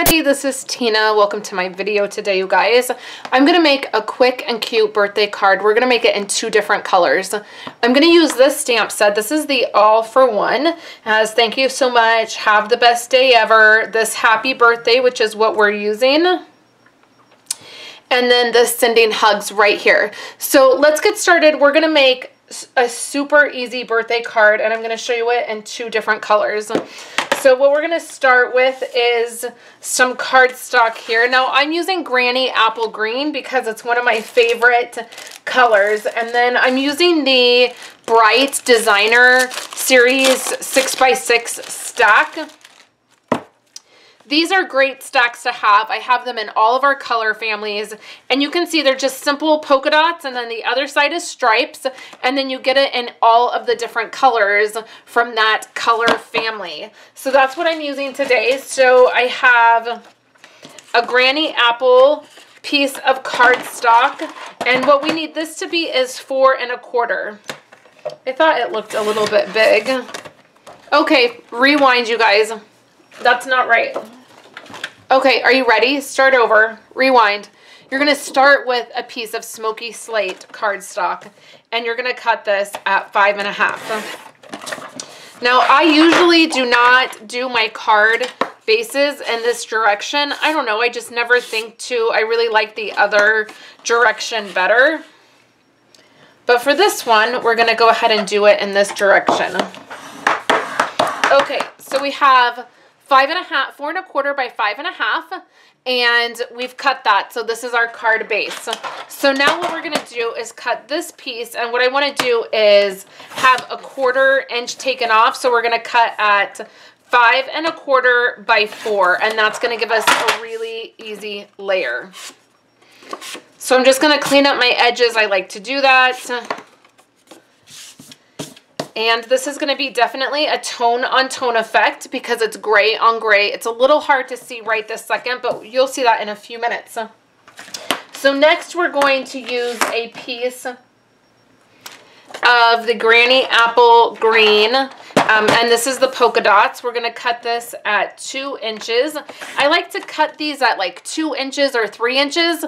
everybody, this is Tina. Welcome to my video today, you guys. I'm gonna make a quick and cute birthday card. We're gonna make it in 2 different colors. I'm gonna use this stamp set. This is the All for One. As thank you so much, have the best day ever, this happy birthday, which is what we're using, and then the sending hugs right here. So let's get started. We're gonna make a super easy birthday card, and I'm going to show you it in 2 different colors. So what we're going to start with is some cardstock here. Now I'm using Granny Apple Green because it's one of my favorite colors, and then I'm using the Bright Designer Series 6x6 stack. These are great stacks to have. I have them in all of our color families, and you can see they're just simple polka dots, and then the other side is stripes, and then you get it in all of the different colors from that color family. So that's what I'm using today. So I have a Granny Apple piece of cardstock, and what we need this to be is 4 1/4. I thought it looked a little bit big. Okay, rewind, you guys. That's not right. Okay, are you ready? Start over. Rewind. You're going to start with a piece of smoky slate cardstock, and you're going to cut this at 5 1/2. Now, I usually do not do my card bases in this direction. I don't know. I just never think to. I really like the other direction better. But for this one, we're going to go ahead and do it in this direction. Okay, so we have 4 1/4 by 5 1/2, and we've cut that. So this is our card base. So now what we're going to do is cut this piece, and what I want to do is have a 1/4 inch taken off. So we're going to cut at 5 1/4 by 4, and that's going to give us a really easy layer. So I'm just going to clean up my edges. I like to do that. And this is going to be definitely a tone-on-tone effect because it's gray on gray. It's a little hard to see right this second, but you'll see that in a few minutes. So next we're going to use a piece of the Granny Apple Green, and this is the polka dots. We're going to cut this at 2 inches. I like to cut these at like 2 inches or 3 inches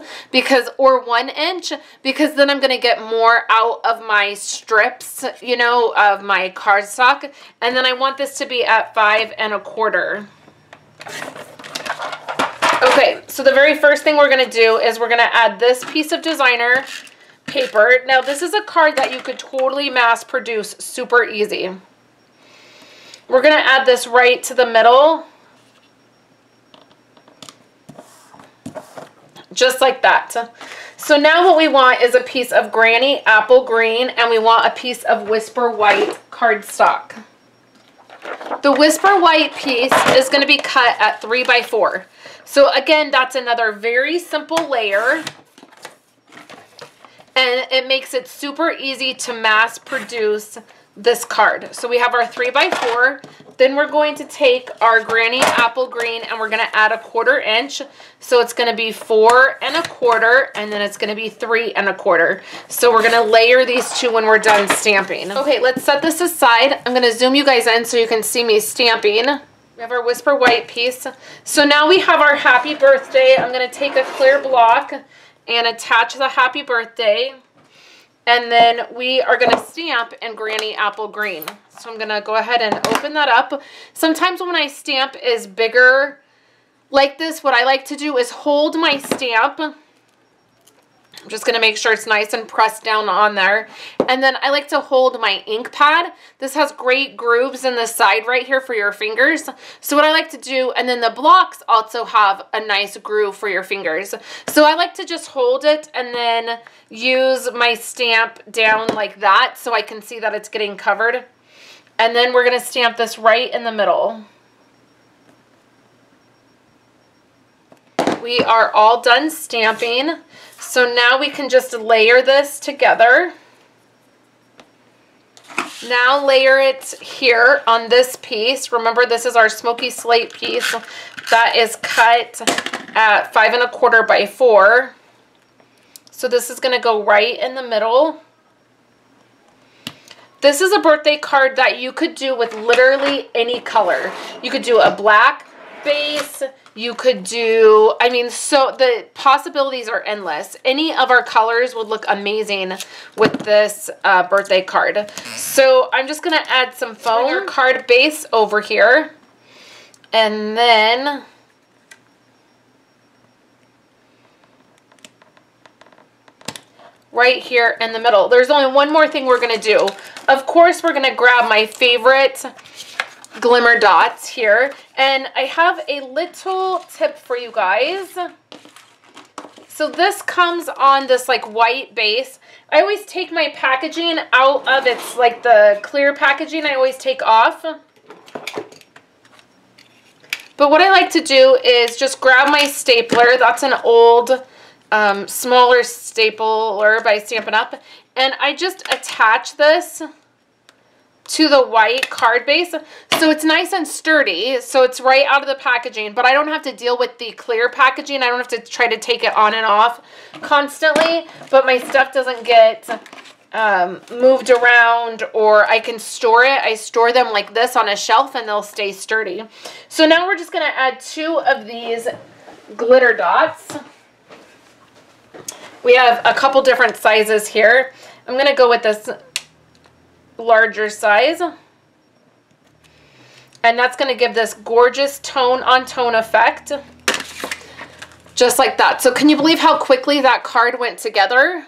or 1 inch, because then I'm going to get more out of my strips, you know, of my cardstock. And then I want this to be at 5 1/4. Okay, so the very first thing we're going to do is we're going to add this piece of designer paper. Now this is a card that you could totally mass produce super easy. We're going to add this right to the middle, just like that. So now what we want is a piece of Granny Apple Green, and we want a piece of Whisper White cardstock. The Whisper White piece is going to be cut at 3 by 4. So again, that's another very simple layer, and it makes it super easy to mass produce this card. So we have our 3 by 4. Then we're going to take our Granny Apple Green, and we're going to add a 1/4 inch. So it's going to be 4 1/4, and then it's going to be 3 1/4. So we're going to layer these 2 when we're done stamping. Okay, let's set this aside. I'm going to zoom you guys in so you can see me stamping. We have our Whisper White piece. So now we have our happy birthday. I'm going to take a clear block and attach the happy birthday. And then we are going to stamp in Granny Apple Green. So I'm going to go ahead and open that up. Sometimes when my stamp is bigger like this, what I like to do is hold my stamp. I'm just going to make sure it's nice and pressed down on there. And then I like to hold my ink pad. This has great grooves in the side right here for your fingers. So what I like to do, and then the blocks also have a nice groove for your fingers. So I like to just hold it and then use my stamp down like that so I can see that it's getting covered. And then we're going to stamp this right in the middle. We are all done stamping. So now we can just layer this together. Now layer it here on this piece. Remember, this is our smoky slate piece that is cut at 5 1/4 by 4. So this is going to go right in the middle. This is a birthday card that you could do with literally any color. You could do a black base, You could do, I mean, so the possibilities are endless. Any of our colors would look amazing with this birthday card. So I'm just gonna add some foam card base over here. And then right here in the middle. There's only one more thing we're gonna do. Of course, we're gonna grab my favorite glimmer dots here, and I have a little tip for you guys. So this comes on this like white base. I always take my packaging out of its like the clear packaging. I always take off. But what I like to do is just grab my stapler. That's an old smaller stapler by Stampin' Up, and I just attach this to the white card base. So it's nice and sturdy. So it's right out of the packaging, but I don't have to deal with the clear packaging. I don't have to try to take it on and off constantly, but my stuff doesn't get moved around, or I can store it. I store them like this on a shelf and they'll stay sturdy. So now we're just gonna add 2 of these glitter dots. We have a couple different sizes here. I'm gonna go with this larger size, and that's going to give this gorgeous tone on tone effect, just like that. So can you believe how quickly that card went together?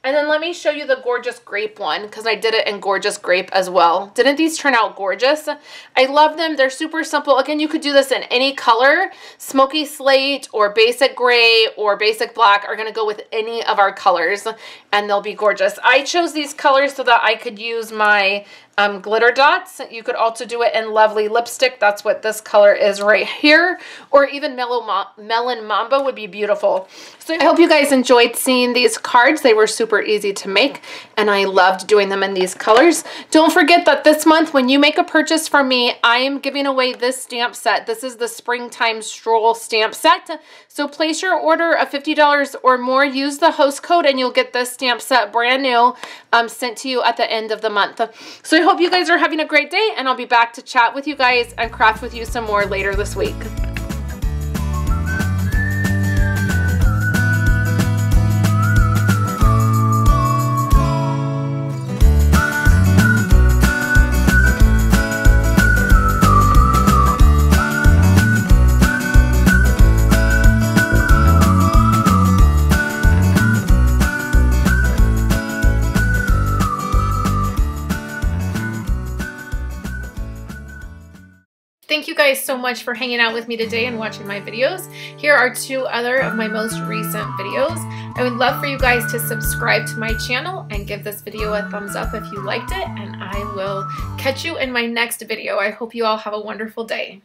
And then let me show you the gorgeous grape one, because I did it in gorgeous grape as well. Didn't these turn out gorgeous? I love them. They're super simple. Again, you could do this in any color. Smoky slate or basic gray or basic black are going to go with any of our colors, and they'll be gorgeous. I chose these colors so that I could use my glitter dots. You could also do it in Lovely Lipstick. That's what this color is right here. Or even Melon Mamba would be beautiful. So I hope you guys enjoyed seeing these cards. They were super easy to make, and I loved doing them in these colors. Don't forget that this month, when you make a purchase from me, I am giving away this stamp set. This is the Springtime Stroll stamp set. So place your order of $50 or more. Use the host code, and you'll get this stamp set brand new sent to you at the end of the month. So I hope you guys are having a great day, and I'll be back to chat with you guys and craft with you some more later this week. Thank you guys so much for hanging out with me today and watching my videos. Here are 2 other of my most recent videos. I would love for you guys to subscribe to my channel and give this video a thumbs up if you liked it, and I will catch you in my next video. I hope you all have a wonderful day.